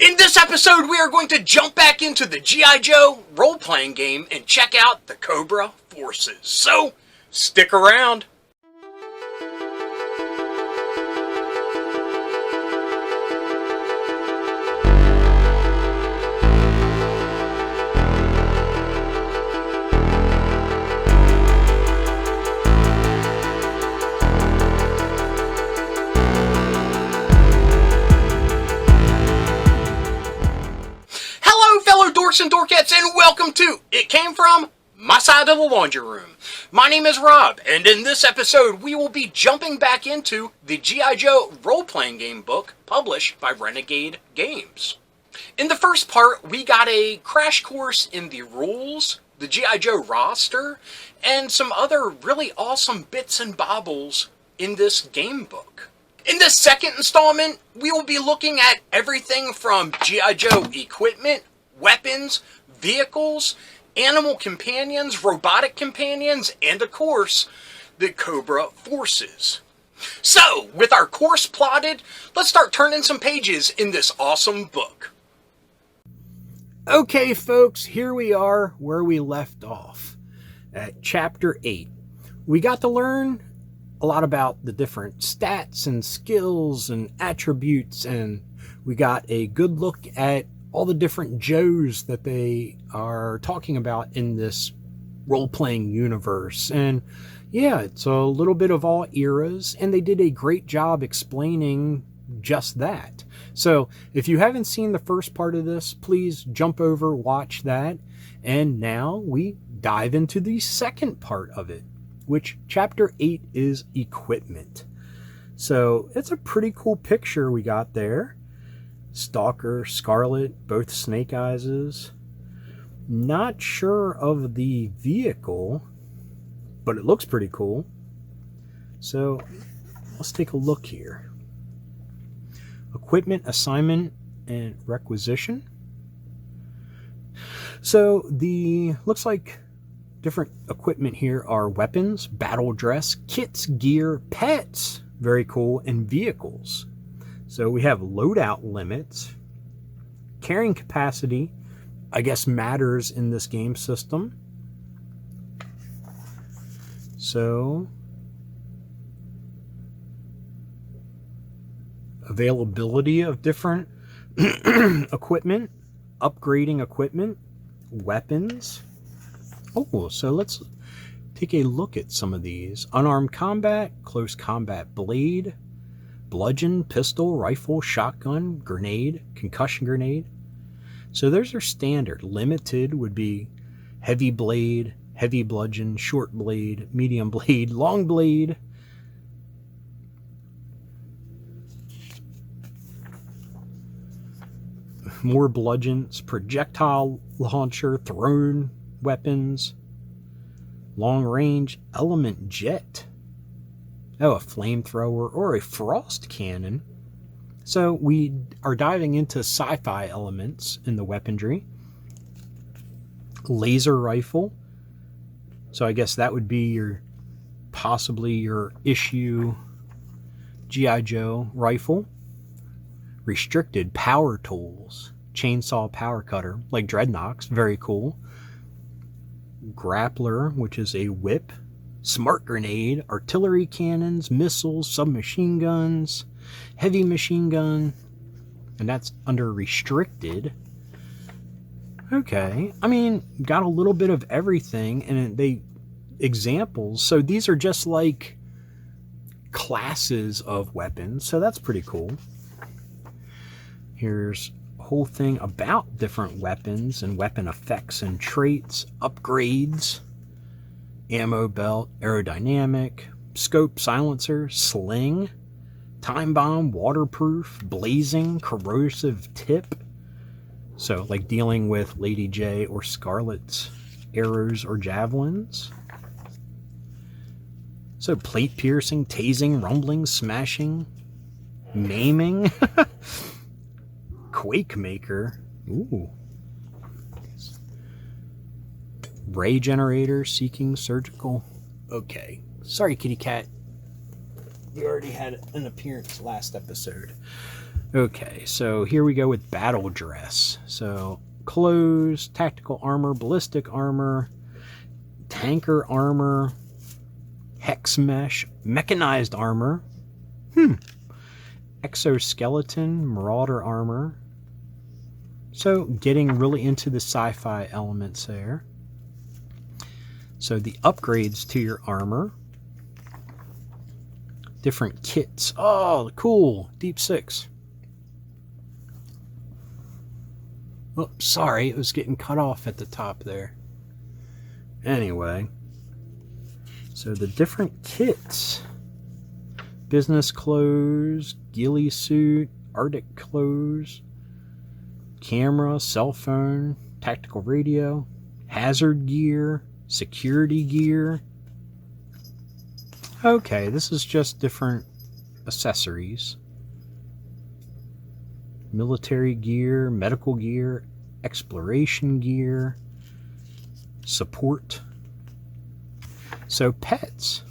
In this episode, we are going to jump back into the G.I. Joe role-playing game and check out the Cobra forces. So, stick around. Dorks and Dorkettes, and welcome to It Came From My Side of the Laundry Room. My name is Rob, and in this episode we will be jumping back into the G.I. Joe role-playing game book published by Renegade Games. In the first part, we got a crash course in the rules, the G.I. Joe roster, and some other really awesome bits and baubles in this game book. In this second installment, we will be looking at everything from G.I. Joe equipment, weapons, vehicles, animal companions, robotic companions, and of course, the Cobra forces. So, with our course plotted, let's start turning some pages in this awesome book. Okay folks, here we are where we left off, at Chapter 8. We got to learn a lot about the different stats and skills and attributes, and we got a good look at all the different Joes that they are talking about in this role-playing universe. And yeah, it's a little bit of all eras, and they did a great job explaining just that. So if you haven't seen the first part of this, please jump over, watch that. And now we dive into the second part of it, which Chapter 8 is equipment. So it's a pretty cool picture we got there. Stalker, Scarlet, both Snake Eyeses. Not sure of the vehicle, but it looks pretty cool. So let's take a look here. Equipment, assignment, and requisition. So looks like different equipment here are weapons, battle dress, kits, gear, pets, very cool, and vehicles. So we have loadout limits, carrying capacity, I guess matters in this game system. So availability of different equipment, upgrading equipment, weapons. Oh, so let's take a look at some of these. Unarmed combat, close combat blade, bludgeon, pistol, rifle, shotgun, grenade, concussion grenade. So those are standard. Limited would be heavy blade, heavy bludgeon, short blade, medium blade, long blade. More bludgeons, projectile launcher, thrown weapons, long range, element jet. Oh, a flamethrower or a frost cannon. So we are diving into sci-fi elements in the weaponry. Laser rifle. So I guess that would be possibly your issue G.I. Joe rifle. Restricted power tools. Chainsaw power cutter, like Dreadnoks, very cool. Grappler, which is a whip. Smart grenade, artillery cannons, missiles, submachine guns, heavy machine gun, and that's under restricted. Okay, I mean, got a little bit of everything, and examples. So these are just like classes of weapons, so that's pretty cool. Here's a whole thing about different weapons and weapon effects and traits, upgrades. Ammo belt, aerodynamic, scope silencer, sling, time bomb, waterproof, blazing, corrosive tip. So like dealing with Lady J or Scarlet's arrows or javelins. So plate piercing, tasing, rumbling, smashing, maiming, quake maker. Ooh. Ray generator, seeking, surgical. Okay. Sorry, kitty cat. You already had an appearance last episode. Okay, so here we go with battle dress. So clothes, tactical armor, ballistic armor, tanker armor, hex mesh, mechanized armor, exoskeleton, marauder armor. So getting really into the sci-fi elements there. So the upgrades to your armor, different kits. Oh, cool, Deep 6. Oh, sorry, it was getting cut off at the top there. Anyway, so the different kits. Business clothes, ghillie suit, Arctic clothes, camera, cell phone, tactical radio, hazard gear, security gear. Okay, this is just different accessories. Military gear, medical gear, exploration gear, support. So pets.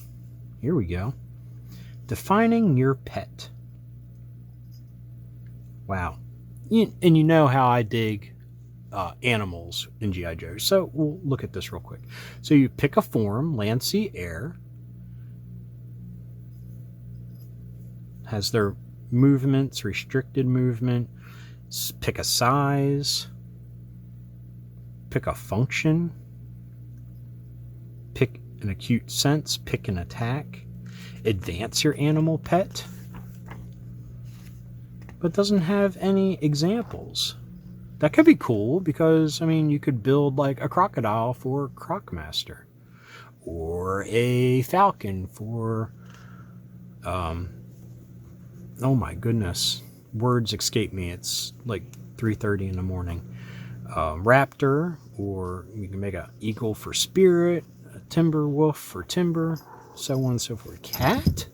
Here we go. Defining your pet. Wow. And you know how I dig animals in G.I. Joe. So we'll look at this real quick. So you pick a form, land, sea, air. Has their movements, restricted movement. Pick a size. Pick a function. Pick an acute sense. Pick an attack. Advance your animal pet. But doesn't have any examples. That could be cool because, I mean, you could build like a crocodile for Crocmaster. Or a falcon for, oh my goodness. Words escape me. It's like 3:30 in the morning. Raptor, or you can make an eagle for spirit, a timber wolf for timber, so on and so forth. Cat?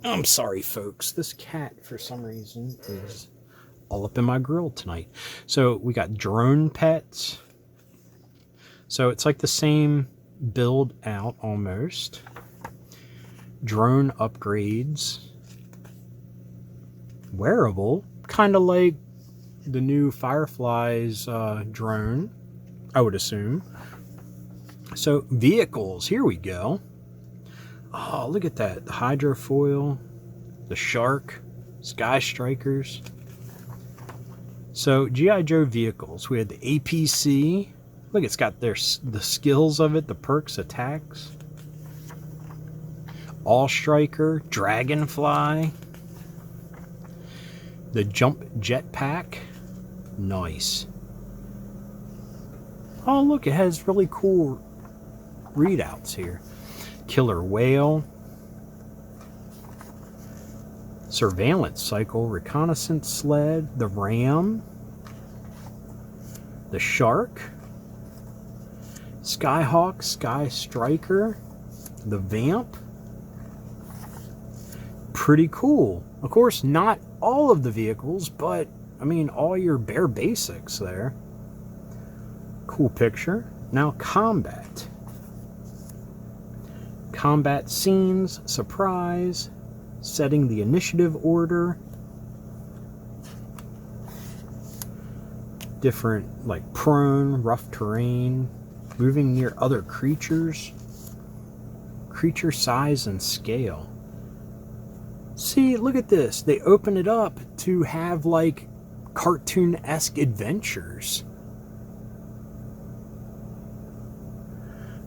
I'm sorry, folks. This cat, for some reason, is all up in my grill tonight. So we got drone pets. So it's like the same build out almost. Drone upgrades. Wearable, kind of like the new Firefly's drone, I would assume. So vehicles, here we go. Oh, look at that. The hydrofoil, the shark, sky strikers. So G.I. Joe vehicles, we had the APC. Look, it's got the skills of it, the perks, attacks. All Striker, Dragonfly. The Jump Jetpack. Nice. Oh, look, it has really cool readouts here. Killer Whale. Surveillance Cycle, Reconnaissance Sled, the Ram. The Shark. Skyhawk, Sky Striker. The Vamp. Pretty cool. Of course, not all of the vehicles, but I mean, all your bare basics there. Cool picture. Now, combat. Combat scenes, surprise, setting the initiative order. Different, like prone, rough terrain, moving near other creatures. Creature size and scale. See, look at this. They open it up to have like cartoon-esque adventures.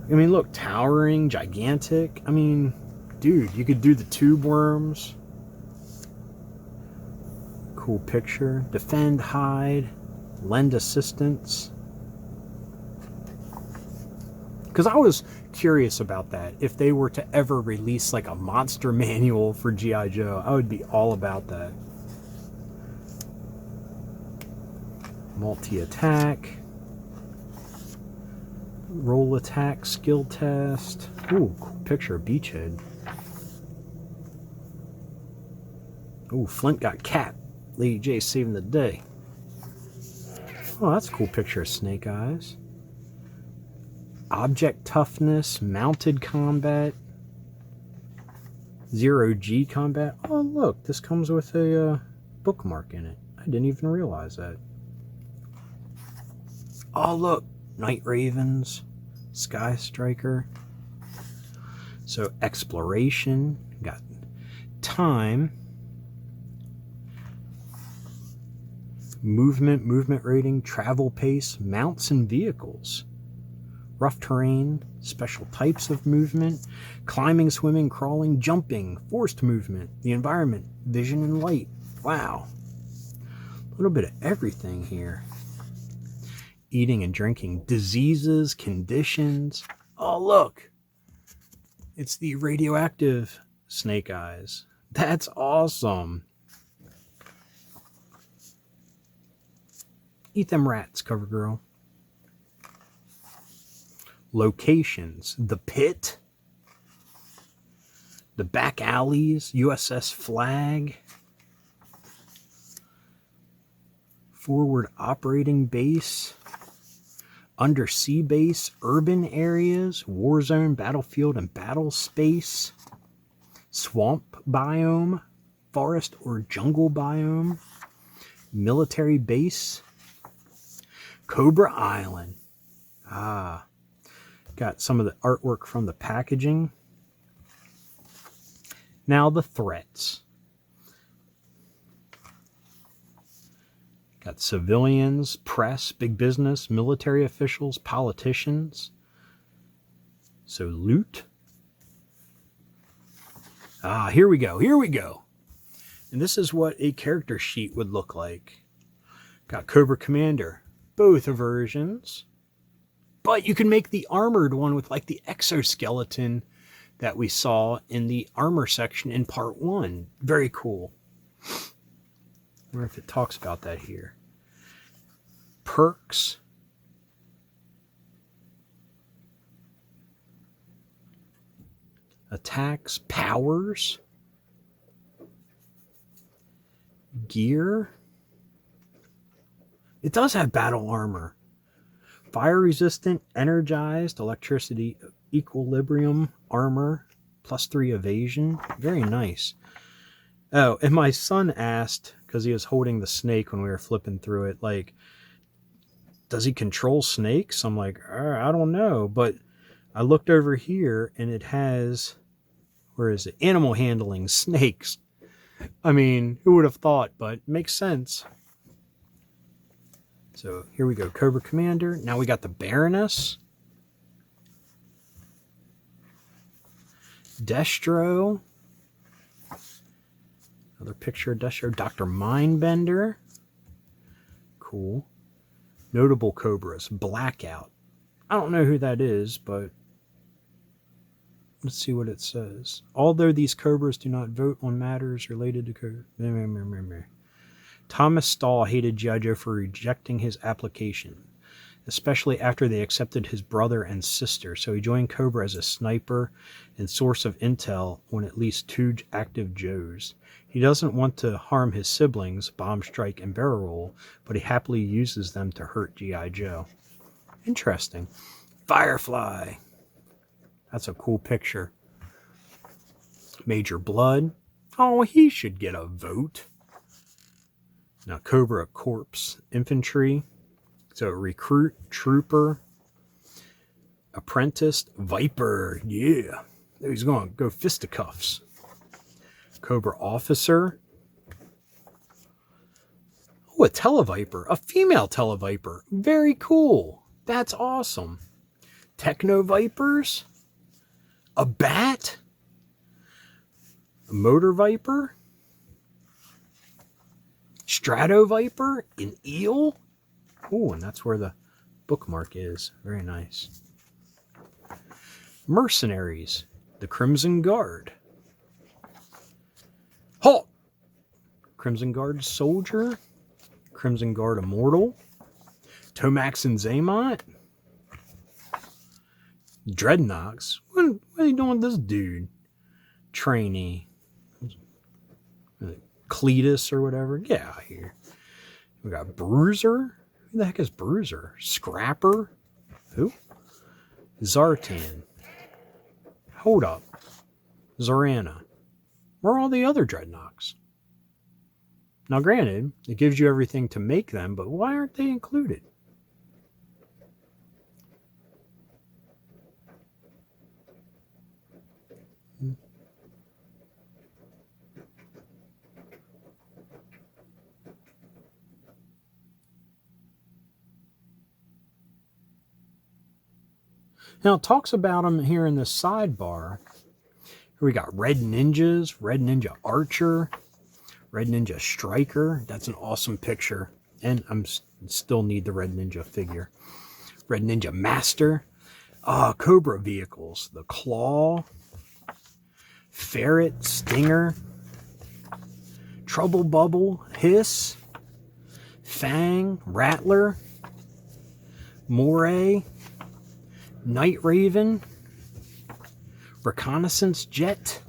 I mean, look, towering, gigantic. I mean, dude, you could do the tube worms. Cool picture. Defend, hide, lend assistance. Because I was curious about that. If they were to ever release like a monster manual for G.I. Joe, I would be all about that. Multi-attack. Roll attack, skill test. Ooh, cool picture of Beachhead. Ooh, Flint got cat. Lady J saving the day. Oh, that's a cool picture of Snake Eyes. Object toughness, mounted combat, 0G combat. Oh, look, this comes with a bookmark in it. I didn't even realize that. Oh, look. Night Ravens. Sky Striker. So, exploration. Got time. Movement rating, travel pace, mounts and vehicles. Rough terrain, special types of movement, climbing, swimming, crawling, jumping, forced movement, the environment, vision and light. Wow. A little bit of everything here. Eating and drinking, diseases, conditions. Oh, look. It's the radioactive snake eyes. That's awesome. Eat them rats, Cover Girl. Locations. The pit. The back alleys. USS Flag. Forward operating base. Undersea base. Urban areas. War zone, battlefield, and battle space. Swamp biome. Forest or jungle biome. Military base. Cobra Island. Got some of the artwork from the packaging. Now the threats. Got civilians, press, big business, military officials, politicians. So loot. Here we go. And this is what a character sheet would look like. Got Cobra Commander. Both versions. But you can make the armored one with like the exoskeleton that we saw in the armor section in part 1. Very cool. I wonder if it talks about that here. Perks. Attacks. Powers. Gear. It does have battle armor. Fire resistant, energized, electricity, equilibrium, armor, +3 evasion. Very nice. Oh, and my son asked, because he was holding the snake when we were flipping through it, like, does he control snakes? I'm like, I don't know. But I looked over here and it has, where is it? Animal handling, snakes. I mean, who would have thought? But it makes sense. So here we go, Cobra Commander. Now we got the Baroness. Destro. Another picture of Destro. Dr. Mindbender. Cool. Notable Cobras. Blackout. I don't know who that is, but let's see what it says. Although these Cobras do not vote on matters related to Cobra. Thomas Stahl hated G.I. Joe for rejecting his application, especially after they accepted his brother and sister, so he joined Cobra as a sniper and source of intel on at least 2 active Joes. He doesn't want to harm his siblings, Bomb Strike and Barrel Roll, but he happily uses them to hurt G.I. Joe. Interesting. Firefly. That's a cool picture. Major Blood. Oh, he should get a vote. Now, Cobra Corps Infantry. So, Recruit, Trooper, Apprentice, Viper. Yeah. He's going to go fisticuffs. Cobra Officer. Oh, a Televiper. A female Televiper. Very cool. That's awesome. Techno Vipers. A Bat. A Motor Viper. Strato Viper, an eel. Oh, and that's where the bookmark is. Very nice. Mercenaries, the Crimson Guard. Halt! Crimson Guard Soldier. Crimson Guard Immortal. Tomax and Zaymont. Dreadnoks. What are you doing with this dude? Trainee. Cletus or whatever. Get out of here. We got Bruiser. Who the heck is Bruiser? Scrapper. Who? Zartan. Hold up. Zorana. Where are all the other Dreadnoks? Now, granted, it gives you everything to make them, but why aren't they included? Now, it talks about them here in the sidebar. Here we got Red Ninjas, Red Ninja Archer, Red Ninja Striker. That's an awesome picture. And I'm still need the Red Ninja figure. Red Ninja Master. Cobra vehicles. The Claw. Ferret. Stinger. Trouble Bubble. Hiss. Fang. Rattler. Moray. Night Raven. Reconnaissance Jet.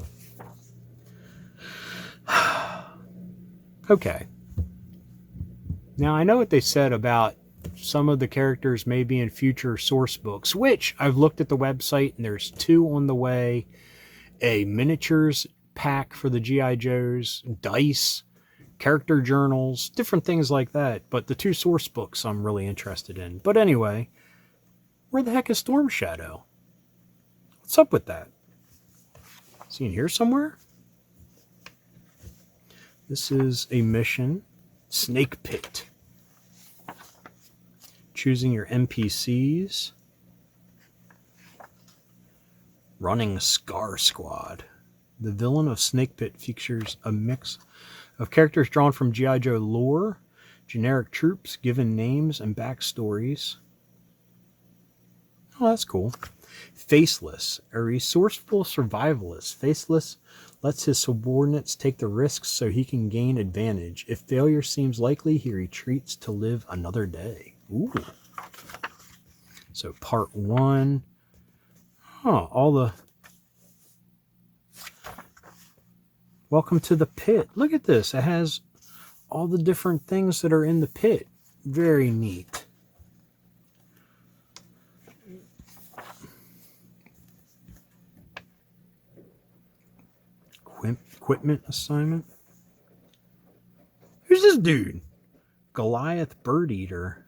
Okay. Now, I know what they said about some of the characters may be in future source books, which I've looked at the website and there's 2 on the way. A miniatures pack for the G.I. Joes, dice, character journals, different things like that. But the 2 source books I'm really interested in. But anyway, where the heck is Storm Shadow? What's up with that? Is he in here somewhere? This is a mission. Snake Pit. Choosing your NPCs. Running Scar Squad. The villain of Snake Pit features a mix of characters drawn from G.I. Joe lore, generic troops given names and backstories. Oh, that's cool. Faceless, a resourceful survivalist. Faceless lets his subordinates take the risks so he can gain advantage. If failure seems likely, he retreats to live another day. Ooh. So part 1. All the... Welcome to the pit. Look at this. It has all the different things that are in the pit. Very neat. Equipment assignment. Who's this dude? Goliath Bird Eater.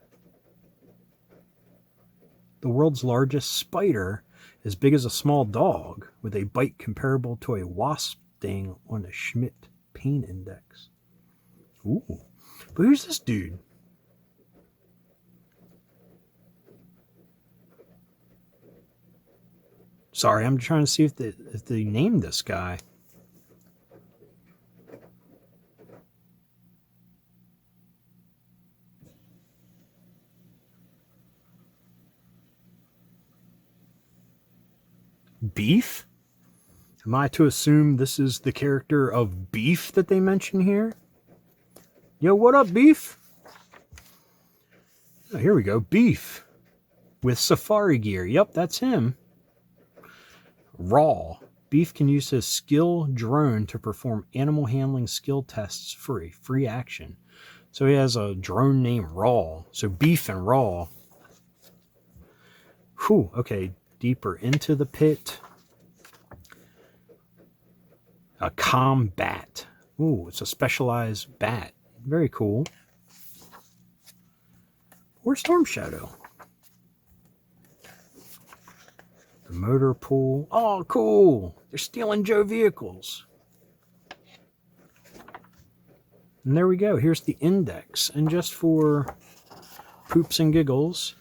The world's largest spider, as big as a small dog, with a bite comparable to a wasp sting on a Schmidt pain index. Ooh. But who's this dude? Sorry, I'm trying to see if they named this guy. Beef? Am I to assume this is the character of Beef that they mention here? Yo, what up, Beef? Oh, here we go. Beef. With safari gear. Yep, that's him. Raw. Beef can use his skill drone to perform animal handling skill tests for a free action. So he has a drone named Raw. So Beef and Raw. Whew, okay. Deeper into the pit. A combat. Ooh, it's a specialized bat. Very cool. Where's Storm Shadow? The motor pool. Oh, cool. They're stealing Joe vehicles. And there we go. Here's the index. And just for poops and giggles,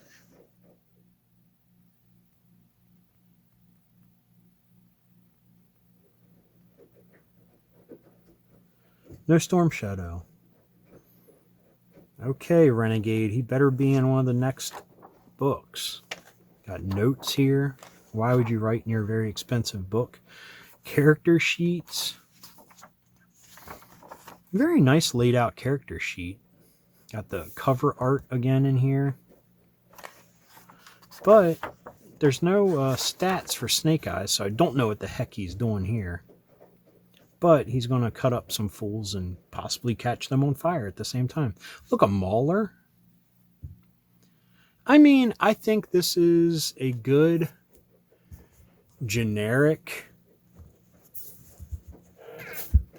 no Storm Shadow. Okay, Renegade. He better be in one of the next books. Got notes here. Why would you write in your very expensive book? Character sheets. Very nice laid out character sheet. Got the cover art again in here. But there's no stats for Snake Eyes, so I don't know what the heck he's doing here. But he's going to cut up some fools and possibly catch them on fire at the same time. Look, a Mauler. I mean, I think this is a good generic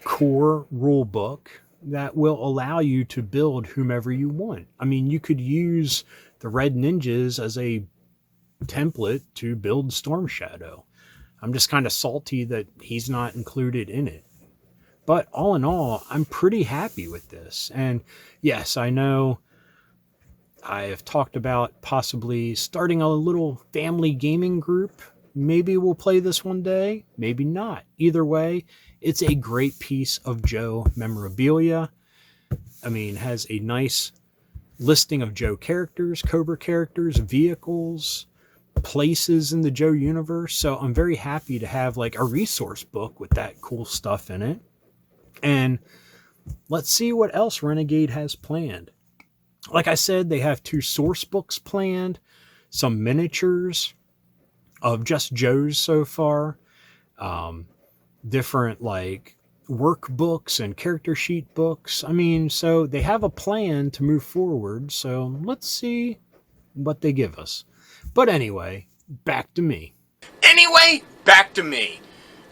core rule book. that will allow you to build whomever you want. I mean, you could use the Red Ninjas as a template to build Storm Shadow. I'm just kind of salty that he's not included in it. But all in all, I'm pretty happy with this. And yes, I know I have talked about possibly starting a little family gaming group. Maybe we'll play this one day, maybe not. Either way, it's a great piece of Joe memorabilia. I mean, has a nice listing of Joe characters, Cobra characters, vehicles, places in the Joe universe. So I'm very happy to have like a resource book with that cool stuff in it. And let's see what else Renegade has planned. Like I said, they have 2 source books planned, some miniatures of just Joe's so far, different like workbooks and character sheet books. I mean, so they have a plan to move forward. So let's see what they give us. But anyway, back to me.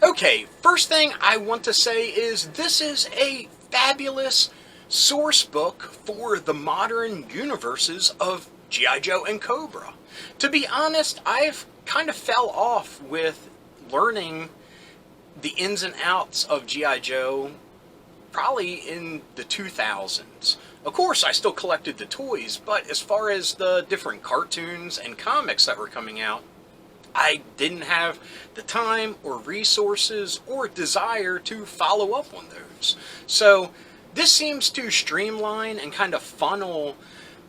Okay, first thing I want to say is this is a fabulous source book for the modern universes of G.I. Joe and Cobra. To be honest, I've kind of fell off with learning the ins and outs of G.I. Joe probably in the 2000s. Of course, I still collected the toys, but as far as the different cartoons and comics that were coming out, I didn't have the time or resources or desire to follow up on those. So this seems to streamline and kind of funnel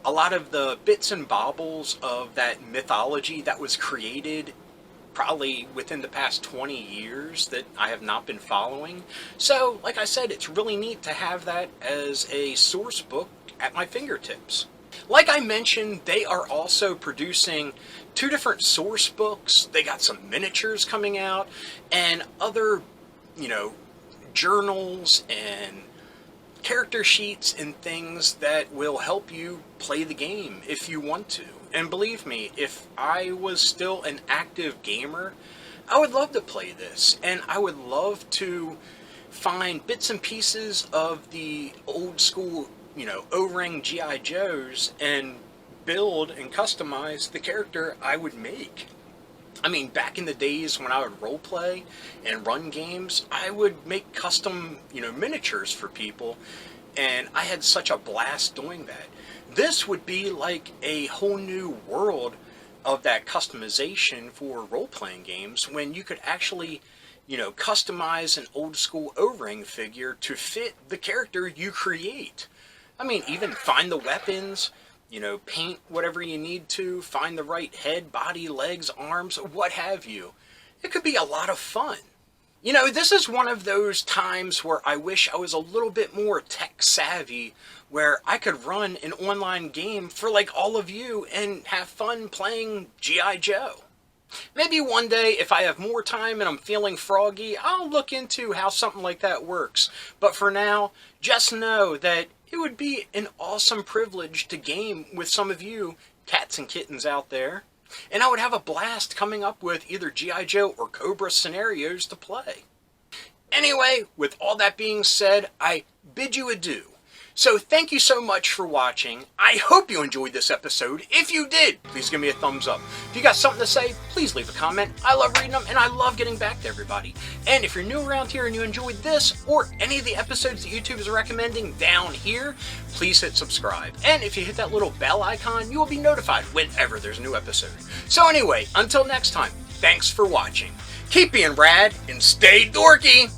a lot of the bits and baubles of that mythology that was created probably within the past 20 years that I have not been following. So, like I said, it's really neat to have that as a source book at my fingertips. Like I mentioned, they are also producing 2 different source books. They got some miniatures coming out and other, journals and character sheets and things that will help you play the game if you want to. And believe me, if I was still an active gamer, I would love to play this, and I would love to find bits and pieces of the old school, O-ring G.I. Joes and build and customize the character I would make. I mean, back in the days when I would roleplay and run games, I would make custom, miniatures for people, and I had such a blast doing that. This would be like a whole new world of that customization for role-playing games when you could actually, customize an old school O-ring figure to fit the character you create. I mean, even find the weapons, paint whatever you need to, find the right head, body, legs, arms, what have you. It could be a lot of fun. This is one of those times where I wish I was a little bit more tech savvy, where I could run an online game for like all of you and have fun playing G.I. Joe. Maybe one day, if I have more time and I'm feeling froggy, I'll look into how something like that works. But for now, just know that it would be an awesome privilege to game with some of you cats and kittens out there. And I would have a blast coming up with either G.I. Joe or Cobra scenarios to play. Anyway, with all that being said, I bid you adieu. So thank you so much for watching. I hope you enjoyed this episode. If you did, please give me a thumbs up. If you got something to say, please leave a comment. I love reading them and I love getting back to everybody. And if you're new around here and you enjoyed this or any of the episodes that YouTube is recommending down here, please hit subscribe. And if you hit that little bell icon, you will be notified whenever there's a new episode. So anyway, until next time, thanks for watching. Keep being rad and stay dorky.